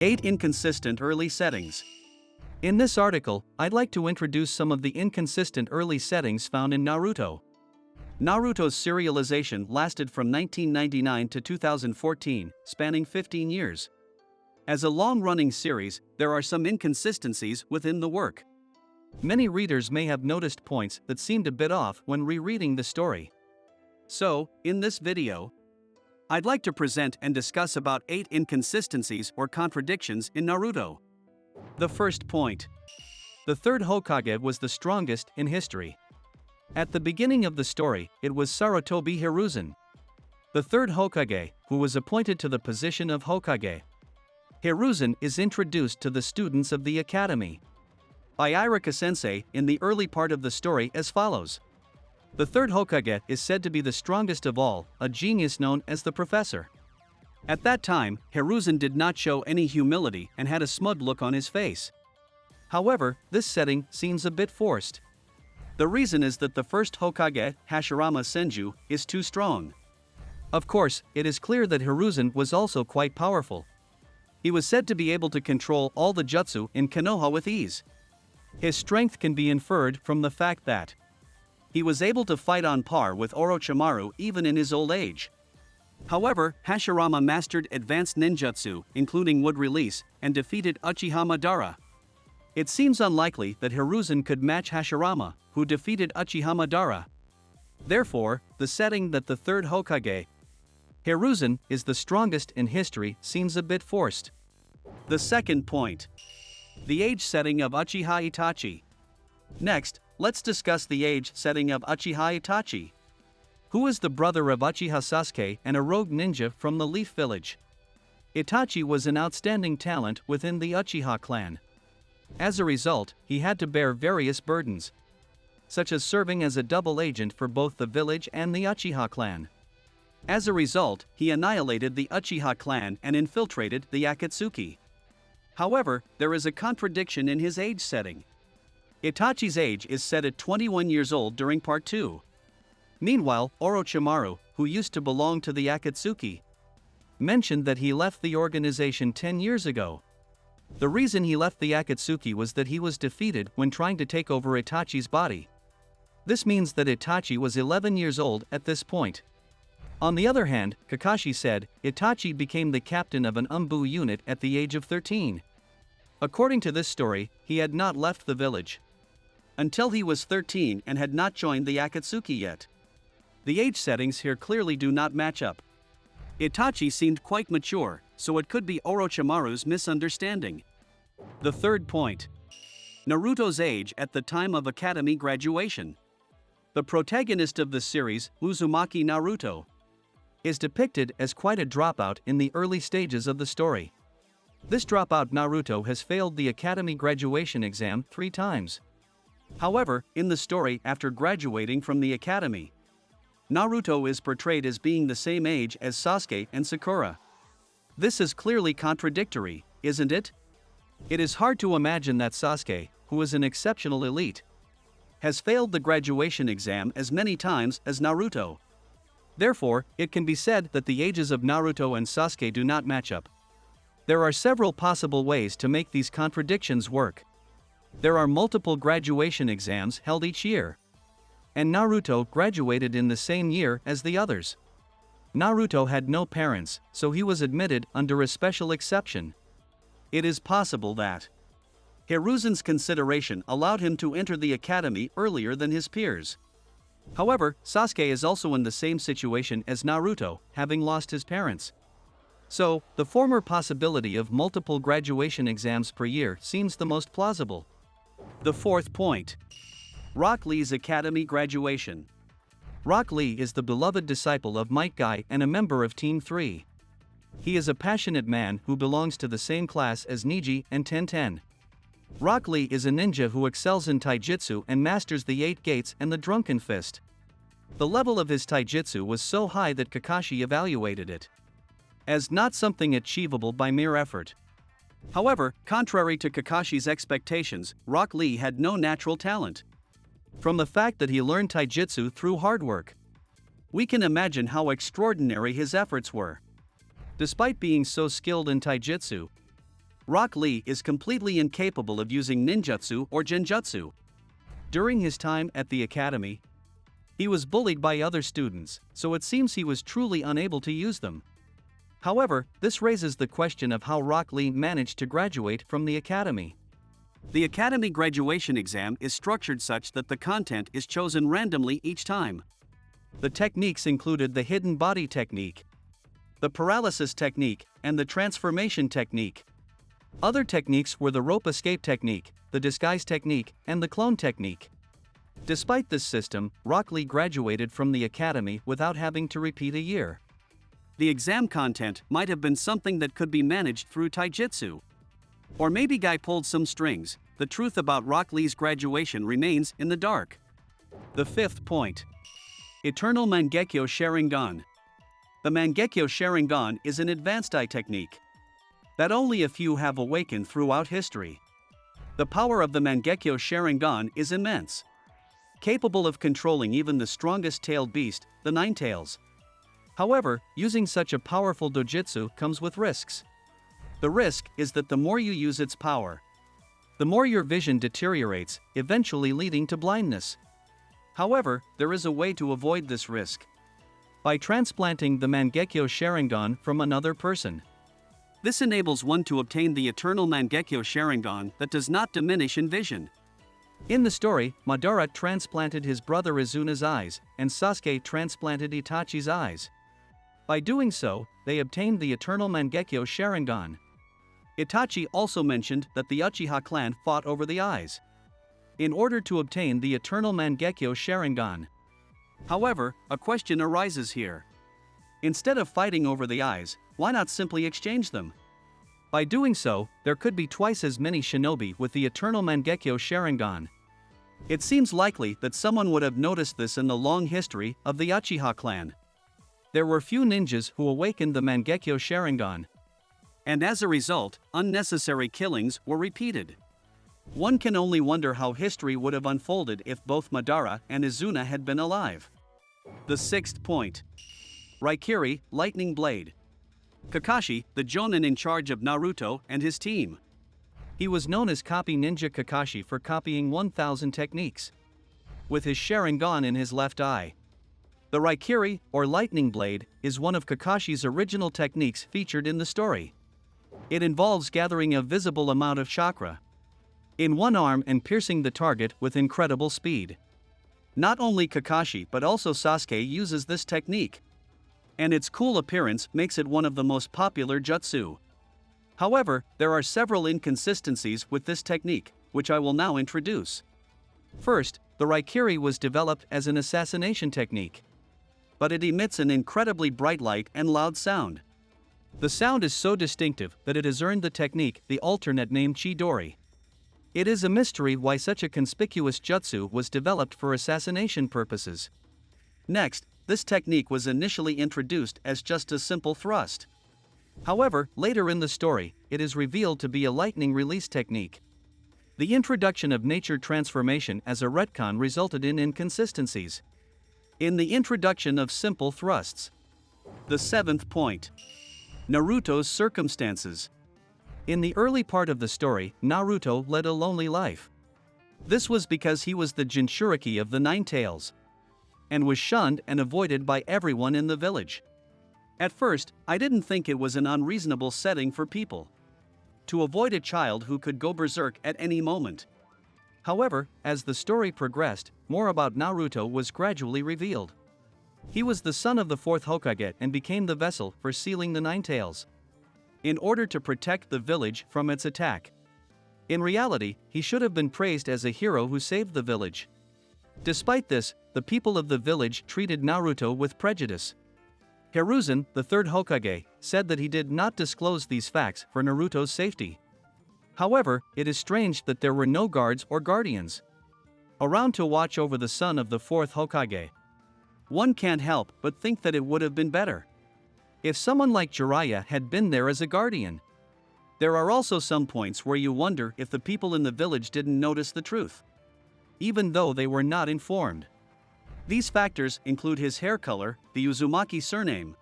8 Inconsistent Early Settings. In this article, I'd like to introduce some of the inconsistent early settings found in Naruto. Naruto's serialization lasted from 1999 to 2014, spanning 15 years. As a long-running series, there are some inconsistencies within the work. Many readers may have noticed points that seemed a bit off when rereading the story. So, in this video, I'd like to present and discuss about 8 inconsistencies or contradictions in Naruto. The first point. The third Hokage was the strongest in history. At the beginning of the story, it was Sarutobi Hiruzen, the third Hokage, who was appointed to the position of Hokage. Hiruzen is introduced to the students of the academy by Irika-sensei in the early part of the story as follows. The third Hokage is said to be the strongest of all, a genius known as the Professor. At that time, Hiruzen did not show any humility and had a smug look on his face. However, this setting seems a bit forced. The reason is that the first Hokage, Hashirama Senju, is too strong. Of course, it is clear that Hiruzen was also quite powerful. He was said to be able to control all the jutsu in Konoha with ease. His strength can be inferred from the fact that he was able to fight on par with Orochimaru even in his old age. However, Hashirama mastered advanced ninjutsu, including wood release, and defeated Uchiha Madara. It seems unlikely that Hiruzen could match Hashirama, who defeated Uchiha Madara. Therefore, the setting that the third Hokage, Hiruzen, is the strongest in history seems a bit forced. The second point. The age setting of Uchiha Itachi. Next, let's discuss the age setting of Uchiha Itachi, who is the brother of Uchiha Sasuke and a rogue ninja from the Leaf Village. Itachi was an outstanding talent within the Uchiha clan. As a result, he had to bear various burdens, such as serving as a double agent for both the village and the Uchiha clan. As a result, he annihilated the Uchiha clan and infiltrated the Akatsuki. However, there is a contradiction in his age setting. Itachi's age is set at 21 years old during Part 2. Meanwhile, Orochimaru, who used to belong to the Akatsuki, mentioned that he left the organization 10 years ago. The reason he left the Akatsuki was that he was defeated when trying to take over Itachi's body. This means that Itachi was 11 years old at this point. On the other hand, Kakashi said, Itachi became the captain of an Umbu unit at the age of 13. According to this story, he had not left the village until he was 13 and had not joined the Akatsuki yet. The age settings here clearly do not match up. Itachi seemed quite mature, so it could be Orochimaru's misunderstanding. The third point. Naruto's age at the time of academy graduation. The protagonist of the series, Uzumaki Naruto, is depicted as quite a dropout in the early stages of the story. This dropout Naruto has failed the academy graduation exam 3 times. However, in the story after graduating from the academy, Naruto is portrayed as being the same age as Sasuke and Sakura. This is clearly contradictory, isn't it? It is hard to imagine that Sasuke, who is an exceptional elite, has failed the graduation exam as many times as Naruto. Therefore, it can be said that the ages of Naruto and Sasuke do not match up. There are several possible ways to make these contradictions work. There are multiple graduation exams held each year, and Naruto graduated in the same year as the others. Naruto had no parents, so he was admitted under a special exception. It is possible that Hiruzen's consideration allowed him to enter the academy earlier than his peers. However, Sasuke is also in the same situation as Naruto, having lost his parents. So, the former possibility of multiple graduation exams per year seems the most plausible. The fourth point. Rock Lee's academy graduation. Rock Lee is the beloved disciple of Might Guy and a member of Team 3. He is a passionate man who belongs to the same class as Neji and Tenten. Rock Lee is a ninja who excels in taijutsu and masters the 8 gates and the drunken fist. The level of his taijutsu was so high that Kakashi evaluated it as not something achievable by mere effort. However, contrary to Kakashi's expectations, Rock Lee had no natural talent. From the fact that he learned taijutsu through hard work, we can imagine how extraordinary his efforts were. Despite being so skilled in taijutsu, Rock Lee is completely incapable of using ninjutsu or genjutsu. During his time at the academy, he was bullied by other students, so it seems he was truly unable to use them. However, this raises the question of how Rock Lee managed to graduate from the academy. The academy graduation exam is structured such that the content is chosen randomly each time. The techniques included the hidden body technique, the paralysis technique, and the transformation technique. Other techniques were the rope escape technique, the disguise technique, and the clone technique. Despite this system, Rock Lee graduated from the academy without having to repeat a year. The exam content might have been something that could be managed through taijutsu. Or maybe Guy pulled some strings. The truth about Rock Lee's graduation remains in the dark. The fifth point. Eternal Mangekyo Sharingan. The Mangekyo Sharingan is an advanced eye technique that only a few have awakened throughout history. The power of the Mangekyo Sharingan is immense, capable of controlling even the strongest tailed beast, the Nine Tails. However, using such a powerful dojutsu comes with risks. The risk is that the more you use its power, the more your vision deteriorates, eventually leading to blindness. However, there is a way to avoid this risk. By transplanting the Mangekyo Sharingan from another person. This enables one to obtain the eternal Mangekyo Sharingan that does not diminish in vision. In the story, Madara transplanted his brother Izuna's eyes, and Sasuke transplanted Itachi's eyes. By doing so, they obtained the eternal Mangekyo Sharingan. Itachi also mentioned that the Uchiha clan fought over the eyes in order to obtain the eternal Mangekyo Sharingan. However, a question arises here. Instead of fighting over the eyes, why not simply exchange them? By doing so, there could be twice as many shinobi with the eternal Mangekyo Sharingan. It seems likely that someone would have noticed this in the long history of the Uchiha clan. There were few ninjas who awakened the Mangekyo Sharingan. And as a result, unnecessary killings were repeated. One can only wonder how history would have unfolded if both Madara and Izuna had been alive. The sixth point. Raikiri, Lightning Blade. Kakashi, the Jonin in charge of Naruto and his team. He was known as Copy Ninja Kakashi for copying 1,000 techniques with his Sharingan in his left eye. The Raikiri, or Lightning Blade, is one of Kakashi's original techniques featured in the story. It involves gathering a visible amount of chakra in one arm and piercing the target with incredible speed. Not only Kakashi but also Sasuke uses this technique, and its cool appearance makes it one of the most popular jutsu. However, there are several inconsistencies with this technique, which I will now introduce. First, the Raikiri was developed as an assassination technique, but it emits an incredibly bright light and loud sound. The sound is so distinctive that it has earned the technique the alternate name Chidori. It is a mystery why such a conspicuous jutsu was developed for assassination purposes. Next, this technique was initially introduced as just a simple thrust. However, later in the story, it is revealed to be a lightning release technique. The introduction of nature transformation as a retcon resulted in inconsistencies in the introduction of simple thrusts. The seventh point. Naruto's circumstances. In the early part of the story, Naruto led a lonely life. This was because he was the Jinchuriki of the Nine Tails, and was shunned and avoided by everyone in the village. At first, I didn't think it was an unreasonable setting for people to avoid a child who could go berserk at any moment. However, as the story progressed, more about Naruto was gradually revealed. He was the son of the fourth Hokage and became the vessel for sealing the Nine Tails in order to protect the village from its attack. In reality, he should have been praised as a hero who saved the village. Despite this, the people of the village treated Naruto with prejudice. Hiruzen, the third Hokage, said that he did not disclose these facts for Naruto's safety. However, it is strange that there were no guards or guardians around to watch over the son of the fourth Hokage. One can't help but think that it would have been better if someone like Jiraiya had been there as a guardian. There are also some points where you wonder if the people in the village didn't notice the truth, even though they were not informed. These factors include his hair color, the Uzumaki surname,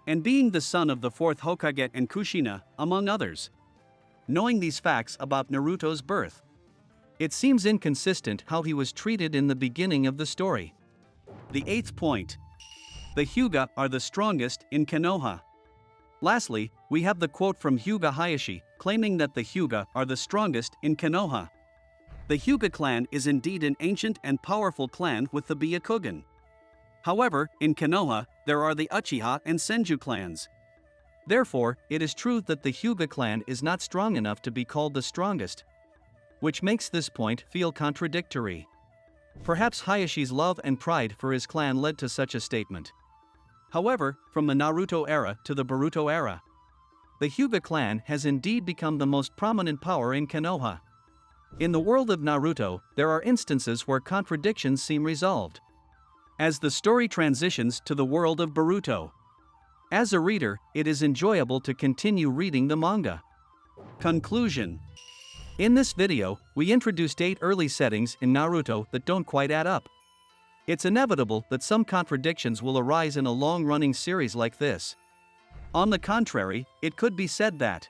and being the son of the fourth Hokage and Kushina, among others. knowing these facts about Naruto's birth. It seems inconsistent how he was treated in the beginning of the story. The 8th point. The Hyuga are the strongest in Konoha. Lastly, we have the quote from Hyuga Hayashi, claiming that the Hyuga are the strongest in Konoha. The Hyuga clan is indeed an ancient and powerful clan with the Byakugan. However, in Konoha, there are the Uchiha and Senju clans. Therefore, it is true that the Hyuga clan is not strong enough to be called the strongest, which makes this point feel contradictory. Perhaps Hayashi's love and pride for his clan led to such a statement. However, from the Naruto era to the Boruto era, the Hyuga clan has indeed become the most prominent power in Konoha. In the world of Naruto, there are instances where contradictions seem resolved, as the story transitions to the world of Boruto. As a reader, it is enjoyable to continue reading the manga. Conclusion. In this video, we introduced 8 early settings in Naruto that don't quite add up. It's inevitable that some contradictions will arise in a long-running series like this. On the contrary, it could be said that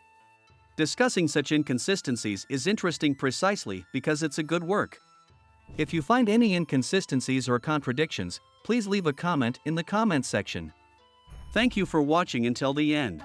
discussing such inconsistencies is interesting precisely because it's a good work. If you find any inconsistencies or contradictions, please leave a comment in the comment section. Thank you for watching until the end.